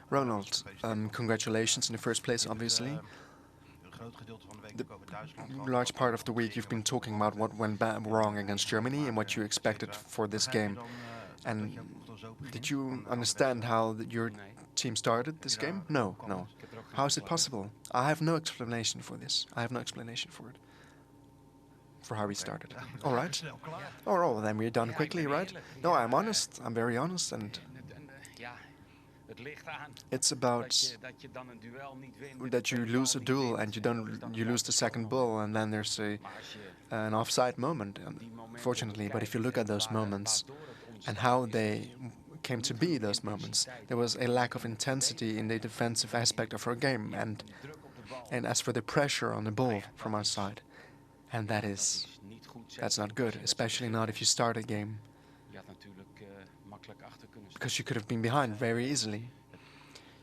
Ronald, congratulations in the first place, obviously. The large part of the week you've been talking about what went wrong against Germany and what you expected for this game. And did you understand how your team started this game? No, no. How is it possible? I have no explanation for this. I have no explanation for it. For how we started. All right. Oh, then we're done quickly, right? No, I'm honest. I'm very honest, and it's about that you lose a duel and you lose the second ball, and then there's an offside moment, fortunately. But if you look at those moments and how they came to be those moments, there was a lack of intensity in the defensive aspect of our game, and as for the pressure on the ball from our side, and that's not good, especially not if you start a game, because you could have been behind very easily.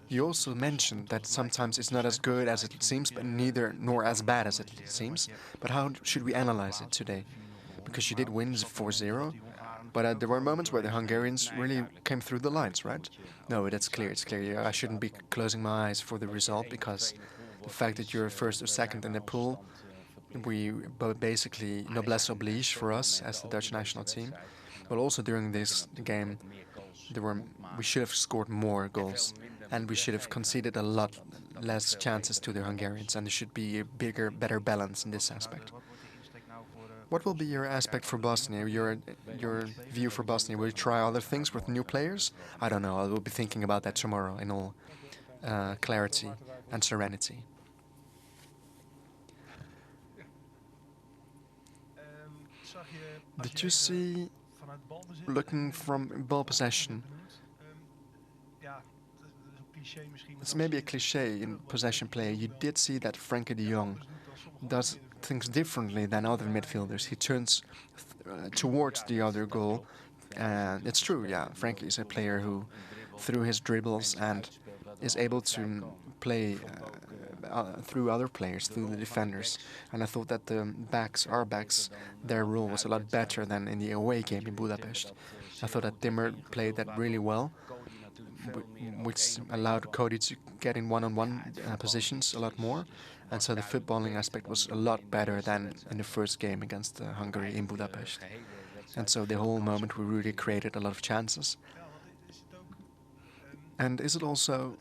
You also mentioned that sometimes it's not as good as it seems, but nor as bad as it seems. But how should we analyze it today? Because you did win 4-0, but there were moments where the Hungarians really came through the lines, right? No, it's clear, it's clear. I shouldn't be closing my eyes for the result, because the fact that you're first or second in the pool, we basically noblesse oblige for us as the Dutch national team. But also during this game, we should have scored more goals, and we should have conceded a lot less chances to the Hungarians, and there should be a better balance in this aspect. What will be your aspect for Bosnia, your view for Bosnia? Will you try other things with new players? I don't know, I will be thinking about that tomorrow in all clarity and serenity. Did you see, looking from ball possession, it's maybe a cliché in possession play, you did see that Frenkie de Jong does things differently than other midfielders. He turns towards the other goal, and it's true, yeah, Frenkie is a player who, through his dribbles, and is able to play through other players, through the defenders. And I thought that our backs, their role was a lot better than in the away game in Budapest. I thought that Timmer played that really well, which allowed Cody to get in one-on-one positions a lot more. And so the footballing aspect was a lot better than in the first game against Hungary in Budapest. And so the whole moment we really created a lot of chances. And is it also,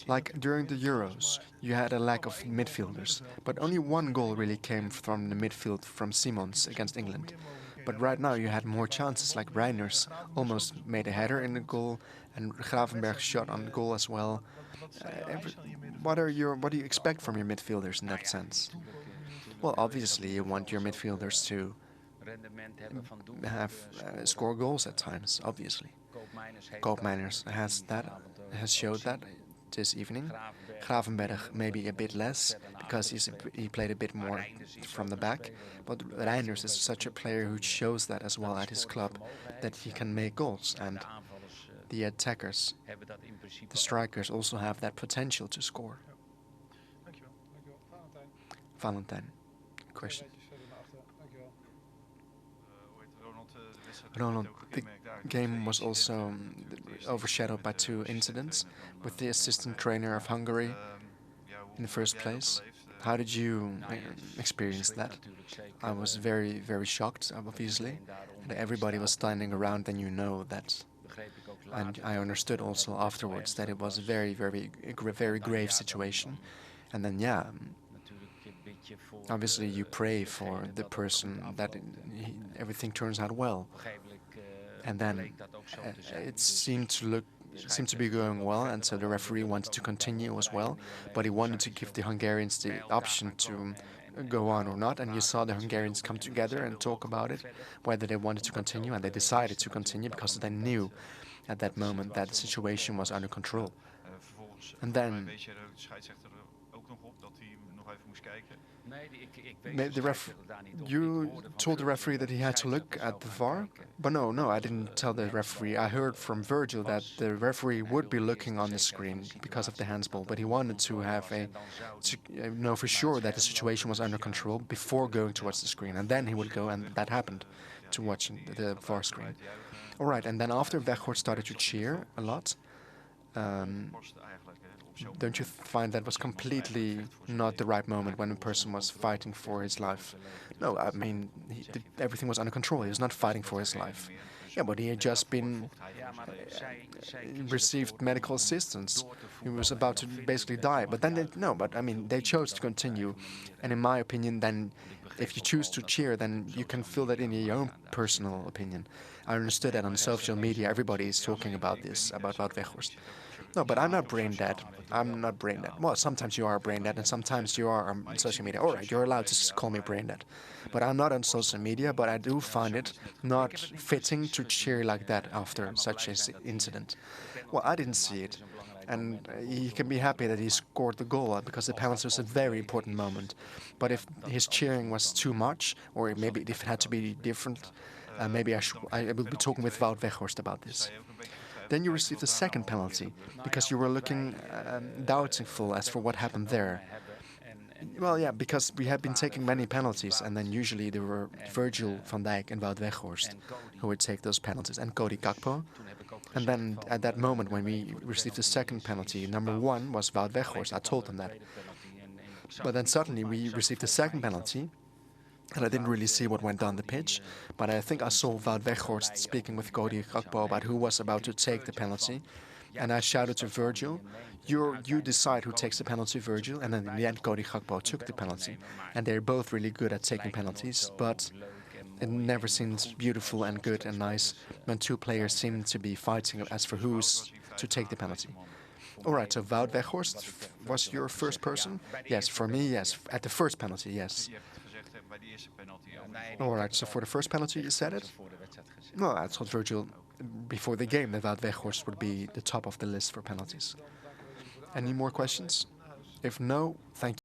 like during the Euros, you had a lack of midfielders, but only one goal really came from the midfield from Simons against England. But right now you had more chances, like Reijnders almost made a header in the goal, and Gravenberg shot on goal as well. What do you expect from your midfielders in that sense? Well, obviously you want your midfielders to have score goals at times, obviously. Koopmeiners has showed that this evening. Gravenberg maybe a bit less, because he played a bit more from the back. But Reijnders is such a player who shows that as well at his club, that he can make goals. And the attackers, the strikers, also have that potential to score. Valentijn, question. Ronald, the game was also overshadowed by two incidents with the assistant trainer of Hungary in the first place. How did you experience that? I was very, very shocked, obviously, and everybody was standing around, and you know that. And I understood also afterwards that it was a very, very grave situation. And then, yeah, obviously you pray for the person that everything turns out well. And then it seemed to be going well, and so the referee wanted to continue as well, but he wanted to give the Hungarians the option to go on or not, and you saw the Hungarians come together and talk about it, whether they wanted to continue, and they decided to continue because they knew at that moment that the situation was under control. And then you told the referee that he had to look at the VAR? But no, I didn't tell the referee. I heard from Virgil that the referee would be looking on the screen because of the handsball, but he wanted to know for sure that the situation was under control before going towards the screen, and then he would go, and that happened, to watch the VAR screen. All right, and then after, Weghorst started to cheer a lot. Don't you find that was completely not the right moment when a person was fighting for his life? No, I mean, everything was under control. He was not fighting for his life. Yeah, but he had just been received medical assistance. He was about to basically die. But then they chose to continue. And in my opinion, then if you choose to cheer, then you can feel that in your own personal opinion. I understood that on social media, everybody is talking about this, about Wout Weghorst. No, but I'm not brain dead. I'm not brain dead. Well, sometimes you are brain dead, and sometimes you are on social media. All right, you're allowed to call me brain dead. But I'm not on social media, but I do find it not fitting to cheer like that after such an incident. Well, I didn't see it. And he can be happy that he scored the goal because the penalty was a very important moment. But if his cheering was too much, or maybe if it had to be different, maybe I will be talking with Wout Weghorst about this. Then you received a second penalty because you were looking doubtful as for what happened there. Well, yeah, because we had been taking many penalties, and then usually there were Virgil van Dijk and Wout Weghorst who would take those penalties, and Cody Gakpo. And then at that moment when we received the second penalty, number one was Wout Weghorst. I told them that. But then suddenly we received the second penalty, and I didn't really see what went down the pitch, but I think I saw Wout Weghorst speaking with Cody Gakpo about who was about to take the penalty. And I shouted to Virgil, you decide who takes the penalty, Virgil. And then in the end, Cody Gakpo took the penalty. And they're both really good at taking penalties, but it never seems beautiful and good and nice when two players seem to be fighting as for who's to take the penalty. All right, so Wout Weghorst was your first person? Yes, for me, yes. At the first penalty, yes. All right, so for the first penalty, you said it? Well, I thought Virgil, before the game, that Wout Weghorst would be the top of the list for penalties. Any more questions? If no, thank you.